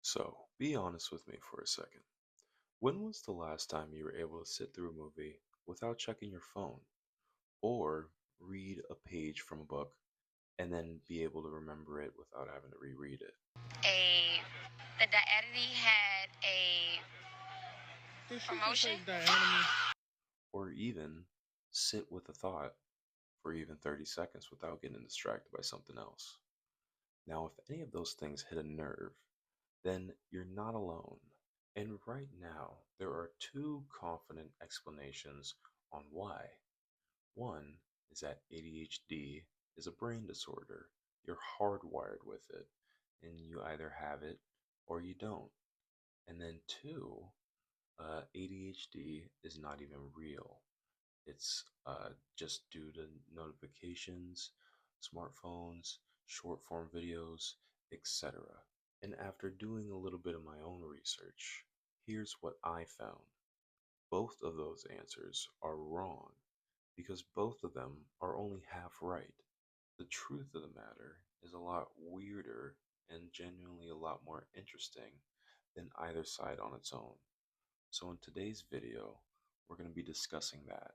So, be honest with me for a second. When was the last time you were able to sit through a movie without checking your phone or read a page from a book and then be able to remember it without having to reread it? a the Diety had a Did she just promotion. say Diana? Or even sit with a thought for even 30 seconds without getting distracted by something else? Now, if any of those things hit a nerve, then you're not alone. And right now, there are two confident explanations on why. One is that ADHD is a brain disorder. You're hardwired with it, and you either have it or you don't. And then two, ADHD is not even real. It's just due to notifications, smartphones, short form videos, etc. And after doing a little bit of my own research, here's what I found. Both of those answers are wrong because both of them are only half right. The truth of the matter is a lot weirder and genuinely a lot more interesting than either side on its own. So in today's video, we're going to be discussing that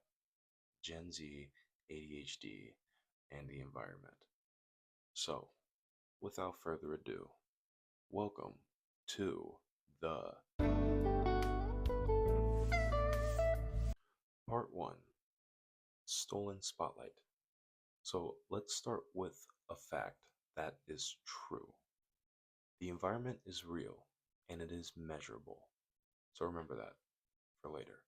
Gen Z, ADHD, and the environment. So, without further ado, welcome to the Part 1, Stolen Spotlight. So let's start with a fact that is true. The environment is real and it is measurable. So remember that for later.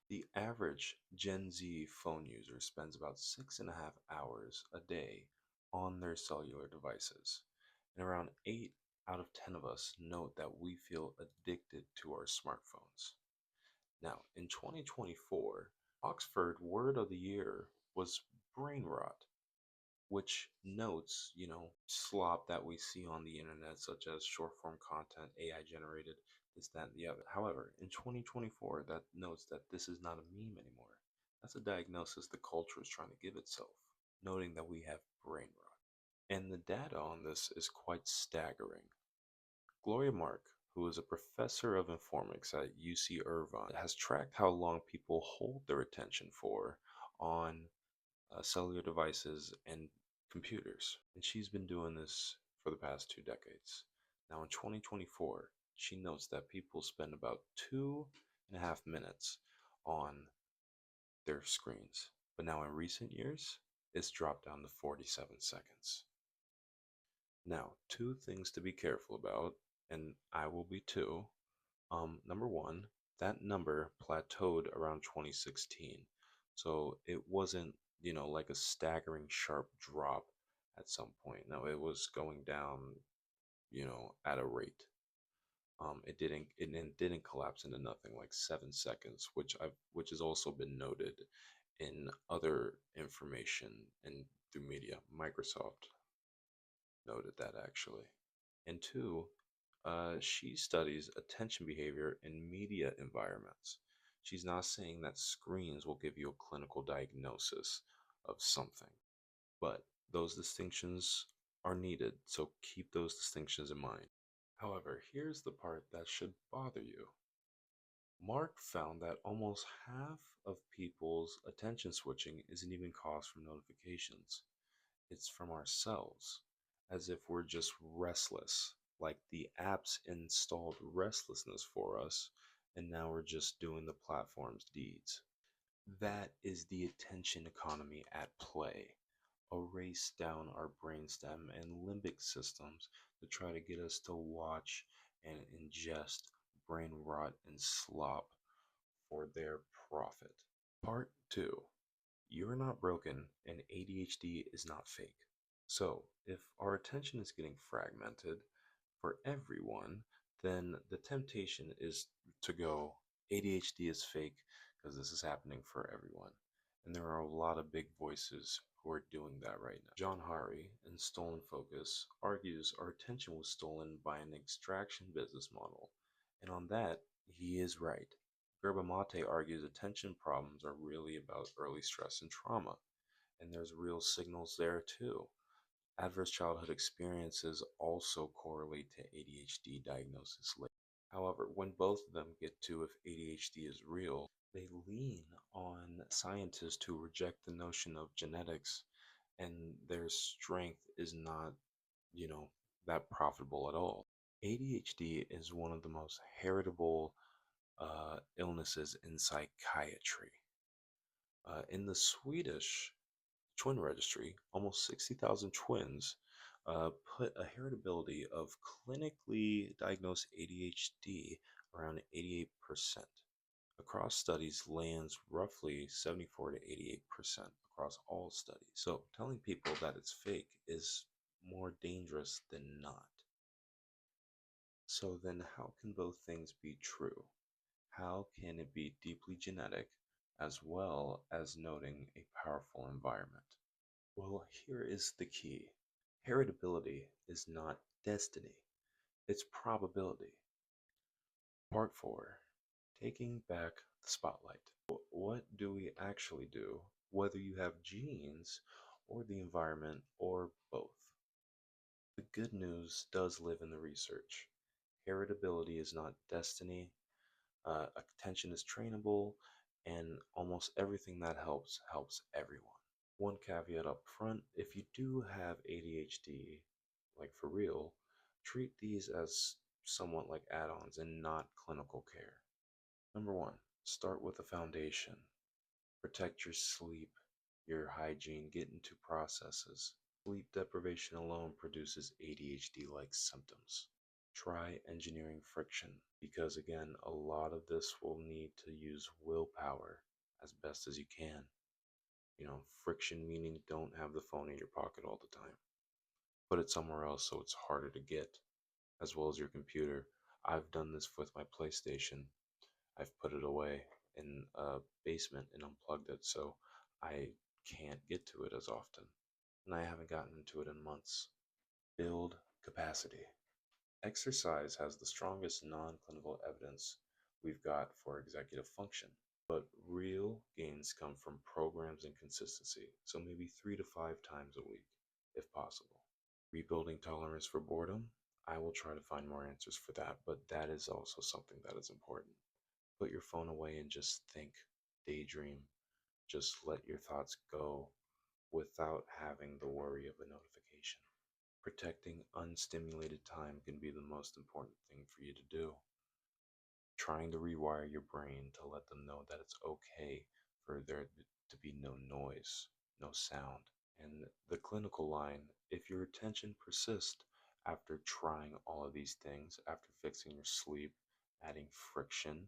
The average Gen Z phone user spends about 6.5 hours a day on their cellular devices, and around 8 out of 10 of us note that we feel addicted to our smartphones. Now, in 2024, Oxford Word of the Year was brain rot, which notes, slop that we see on the internet, such as short form content, AI generated, this, that, and the other. However, in 2024, that notes that this is not a meme anymore. That's a diagnosis the culture is trying to give itself, noting that we have brain rot. And the data on this is quite staggering. Gloria Mark, who is a professor of informatics at UC Irvine, has tracked how long people hold their attention for on cellular devices and computers. And she's been doing this for the past 2 decades. Now, in 2024, she notes that people spend about 2.5 minutes on their screens. But now, in recent years, it's dropped down to 47 seconds. Now, two things to be careful about, and I will be too. Number one, that number plateaued around 2016. So it wasn't, like a staggering sharp drop at some point. No, it was going down, at a rate. It didn't collapse into nothing like 7 seconds, which has also been noted in other information and through media. Microsoft noted that actually. And two, she studies attention behavior in media environments. She's not saying that screens will give you a clinical diagnosis of something, but those distinctions are needed, so keep those distinctions in mind. However, here's the part that should bother you. Mark found that almost half of people's attention switching isn't even caused from notifications. It's from ourselves, as if we're just restless, like the apps installed restlessness for us, and now we're just doing the platform's deeds. That is the attention economy at play, a race down our brainstem and limbic systems to try to get us to watch and ingest brain rot and slop for their profit. Part 2. You're not broken and ADHD is not fake. So, if our attention is getting fragmented for everyone, then the temptation is to go, ADHD is fake because this is happening for everyone. And there are a lot of big voices who are doing that right now. John Hari in Stolen Focus argues our attention was stolen by an extraction business model. And on that, he is right. Gerba Mate argues attention problems are really about early stress and trauma, and there's real signals there too. Adverse childhood experiences also correlate to ADHD diagnosis later. However, when both of them get to if ADHD is real, they lean on scientists who reject the notion of genetics and their strength is not, you know, that profitable at all. ADHD is one of the most heritable illnesses in psychiatry. In the Swedish twin registry, almost 60,000 twins put a heritability of clinically diagnosed ADHD around 88%. Across studies lands roughly 74 to 88% across all studies. So telling people that it's fake is more dangerous than not. So then how can both things be true? How can it be deeply genetic as well as noting a powerful environment? Well, here is the key. Heritability is not destiny, it's probability. Part 4, taking back the spotlight. What do we actually do, whether you have genes or the environment or both? The good news does live in the research. Heritability is not destiny, attention is trainable, and almost everything that helps everyone. One caveat up front, if you do have ADHD, like for real, treat these as somewhat like add ons and not clinical care. Number one, start with a foundation. Protect your sleep, your hygiene, get into processes. Sleep deprivation alone produces ADHD like symptoms. Try engineering friction because, again, a lot of this will need to use willpower as best as you can. Friction meaning don't have the phone in your pocket all the time. Put it somewhere else so it's harder to get, as well as your computer. I've done this with my PlayStation. I've put it away in a basement and unplugged it so I can't get to it as often. And I haven't gotten into it in months. Build capacity. Exercise has the strongest non clinical evidence we've got for executive function. But real gains come from programs and consistency, so maybe 3 to 5 times a week, if possible. Rebuilding tolerance for boredom, I will try to find more answers for that, but that is also something that is important. Put your phone away and just think, daydream, just let your thoughts go without having the worry of a notification. Protecting unstimulated time can be the most important thing for you to do. Trying to rewire your brain to let them know that it's okay for there to be no noise, no sound. And the clinical line, if your attention persists after trying all of these things, after fixing your sleep, adding friction,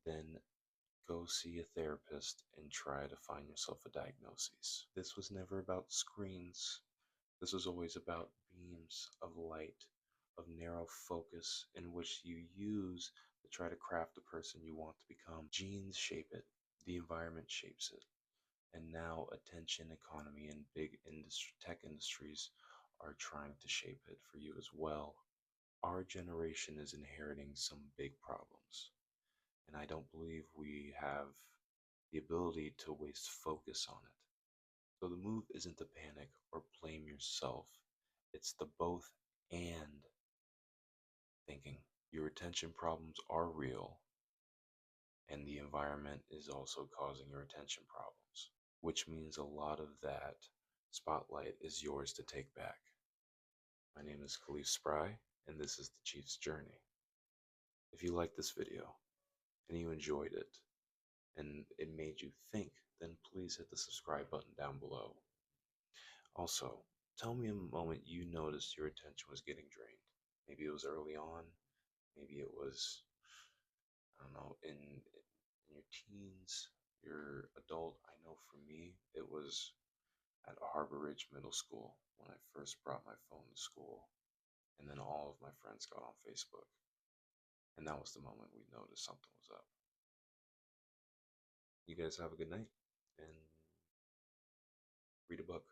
then go see a therapist and try to find yourself a diagnosis. This was never about screens. This was always about beams of light, of narrow focus in which you use to try to craft the person you want to become. Genes shape it, the environment shapes it, and now attention economy and big tech industries are trying to shape it for you as well. Our generation is inheriting some big problems, and I don't believe we have the ability to waste focus on it. So the move isn't to panic or blame yourself, it's the both and thinking. Your attention problems are real, and the environment is also causing your attention problems, which means a lot of that spotlight is yours to take back. My name is Khalif Spry, and this is the Chief's Journey. If you liked this video and you enjoyed it, and it made you think, then please hit the subscribe button down below. Also, tell me a moment you noticed your attention was getting drained. Maybe it was early on, maybe it was, I don't know, in your teens, your adult. I know for me, it was at Harbor Ridge Middle School when I first brought my phone to school, and then all of my friends got on Facebook. And that was the moment we noticed something was up. You guys have a good night and read a book.